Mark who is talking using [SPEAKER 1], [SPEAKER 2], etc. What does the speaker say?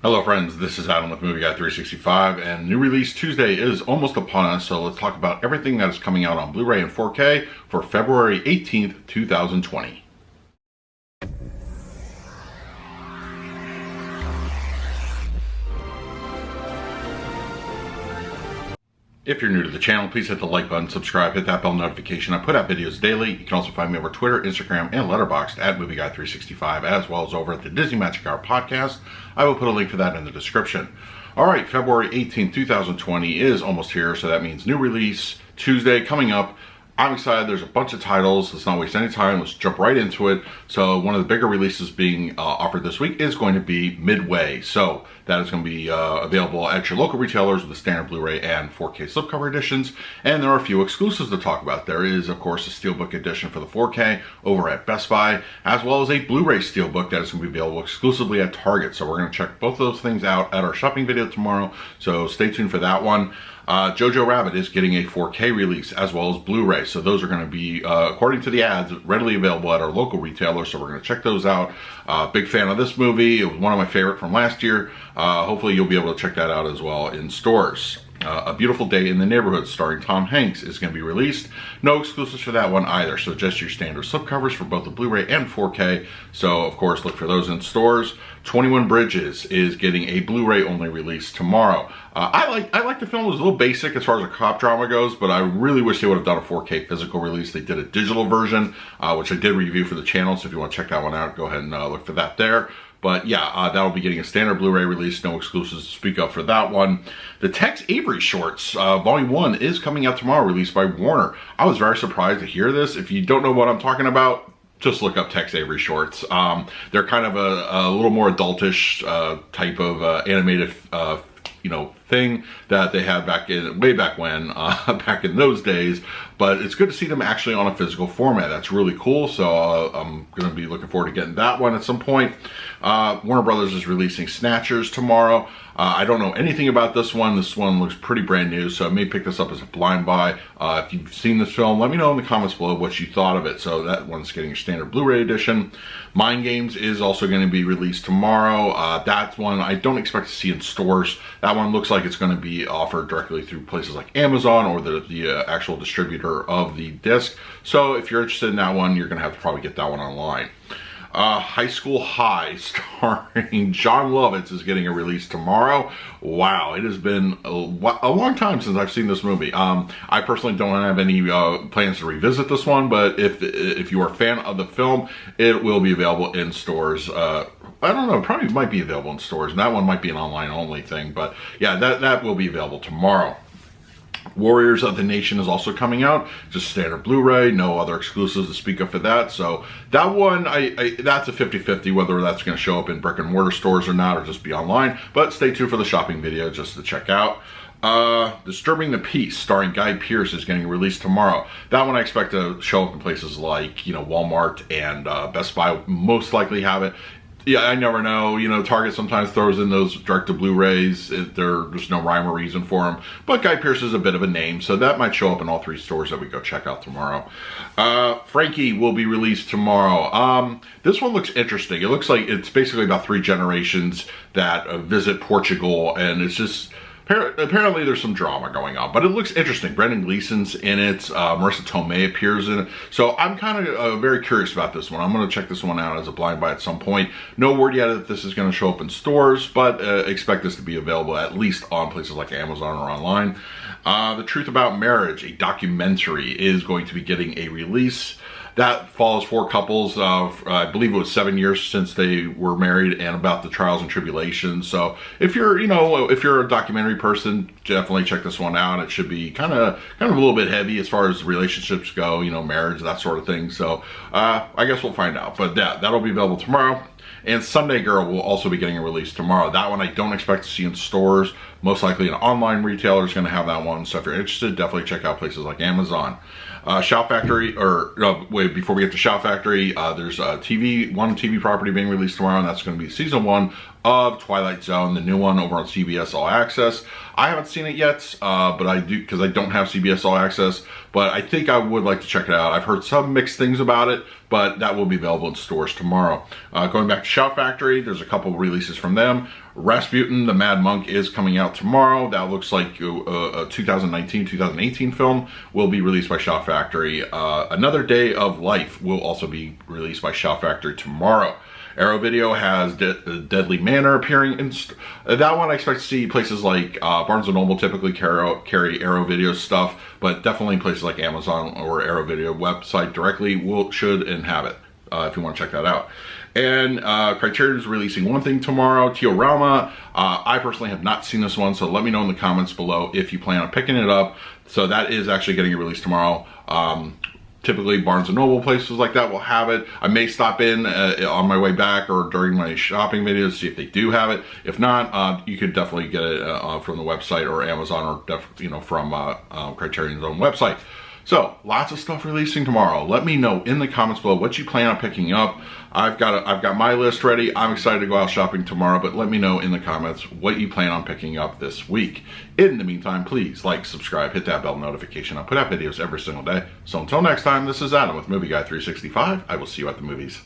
[SPEAKER 1] Hello friends, this is Adam with Movie Guy 365, and new release Tuesday is almost upon us, so let's talk about everything that is coming out on Blu-ray and 4K for February 18th, 2020. If you're new to the channel, please hit the like button, subscribe, hit that bell notification. I put out videos daily. You can also find me over Twitter, Instagram, and Letterboxd at Movie Guy 365, as well as over at the Disney Magic Hour podcast. I will put a link for that in the description. All right, February 18th, 2020 is almost here, so that means new release Tuesday coming up. I'm excited. There's a bunch of titles. Let's not waste any time. Let's jump right into it. So one of the bigger releases being offered this week is going to be Midway. So that is going to be available at your local retailers with the standard Blu-ray and 4K slipcover editions. And there are a few exclusives to talk about. There is, of course, a Steelbook edition for the 4K over at Best Buy, as well as a Blu-ray Steelbook that is going to be available exclusively at Target. So we're going to check both of those things out at our shopping video tomorrow. So stay tuned for that one. Jojo Rabbit is getting a 4K release as well as Blu-ray. So those are going to be, according to the ads, readily available at our local retailers. So we're going to check those out. Big fan of this movie. It was one of my favorite from last year. Hopefully you'll be able to check that out as well in stores. A Beautiful Day in the Neighborhood starring Tom Hanks is going to be released. No exclusives for that one either, so just your standard slipcovers for both the Blu-ray and 4K. So of course look for those in stores. 21 Bridges is getting a Blu-ray only release tomorrow. I like the film. It was a little basic as far as a cop drama goes, but I really wish they would have done a 4K physical release. They did a digital version, which I did review for the channel, so if you want to check that one out, go ahead and look for that there. But yeah, that'll be getting a standard Blu-ray release, no exclusives to speak of for that one. The Tex Avery shorts, Volume 1, is coming out tomorrow, released by Warner. I was very surprised to hear this. If you don't know what I'm talking about, just look up Tex Avery shorts. They're kind of a little more adultish type of animated thing that they had way back when, back in those days. But it's good to see them actually on a physical format. That's really cool. So I'm going to be looking forward to getting that one at some point. Warner Brothers is releasing Snatchers tomorrow. I don't know anything about this one. This one looks pretty brand new, so I may pick this up as a blind buy. If you've seen this film, let me know in the comments below what you thought of it. So that one's getting a standard Blu-ray edition. Mind Games is also going to be released tomorrow. That's one I don't expect to see in stores. That one looks like it's going to be offered directly through places like Amazon or the actual distributor of the disc. So if you're interested in that one, you're going to have to probably get that one online. High School High, starring Jon Lovitz, is getting a release tomorrow. Wow, it has been a long time since I've seen this movie. I personally don't have any plans to revisit this one, but if you are a fan of the film, it will be available in stores. I don't know, probably might be available in stores, and that one might be an online only thing, but yeah, that will be available tomorrow. Warriors of the Nation is also coming out, just standard Blu-ray, no other exclusives to speak of for that. So that one, that's a 50-50 whether that's going to show up in brick and mortar stores or not, or just be online. But stay tuned for the shopping video just to check out. Disturbing the Peace, starring Guy Pearce, is getting released tomorrow. That one I expect to show up in places like, Walmart and Best Buy most likely have it. Yeah, I never know. Target sometimes throws in those direct-to-Blu-rays. There's no rhyme or reason for them. But Guy Pearce is a bit of a name, so that might show up in all three stores that we go check out tomorrow. Frankie will be released tomorrow. This one looks interesting. It looks like it's basically about 3 generations that visit Portugal, and it's just... Apparently there's some drama going on, but it looks interesting. Brendan Gleeson's in it. Marissa Tomei appears in it. So I'm kind of very curious about this one. I'm going to check this one out as a blind buy at some point. No word yet that this is going to show up in stores, but expect this to be available at least on places like Amazon or online. The Truth About Marriage, a documentary, is going to be getting a release. That follows 4 couples of, I believe it was 7 years since they were married, and about the trials and tribulations. So if you're, if you're a documentary person, definitely check this one out. It should be kind of a little bit heavy as far as relationships go, marriage, that sort of thing. So I guess we'll find out. But that'll be available tomorrow. And Sunday Girl will also be getting a release tomorrow. That one I don't expect to see in stores. Most likely an online retailer is going to have that one. So if you're interested, definitely check out places like Amazon. Shout Factory, or no, wait, before we get to Shout Factory, there's one TV property being released tomorrow, and that's going to be season 1 of Twilight Zone, the new one over on CBS All Access. I haven't seen it yet, but I do, because I don't have CBS All Access, but I think I would like to check it out. I've heard some mixed things about it, but that will be available in stores tomorrow. Going back to Shout Factory, there's a couple releases from them. Rasputin, the Mad Monk, is coming out tomorrow. That looks like a 2019-2018 film, will be released by Shout Factory. Another Day of Life will also be released by Shout Factory tomorrow. Arrow Video has Deadly Manor appearing in that one. I expect to see places like Barnes & Noble typically carry Arrow Video stuff, but definitely places like Amazon or Arrow Video website directly should and have it if you want to check that out. And Criterion is releasing one thing tomorrow, Teorama. I personally have not seen this one, so let me know in the comments below if you plan on picking it up. So that is actually getting released tomorrow. Typically Barnes & Noble, places like that will have it. I may stop in on my way back or during my shopping videos to see if they do have it. If not, you could definitely get it from the website or Amazon, or from Criterion's own website. So lots of stuff releasing tomorrow. Let me know in the comments below what you plan on picking up. I've got my list ready. I'm excited to go out shopping tomorrow, but let me know in the comments what you plan on picking up this week. In the meantime, please like, subscribe, hit that bell notification. I put out videos every single day. So until next time, this is Adam with Movie Guy 365. I will see you at the movies.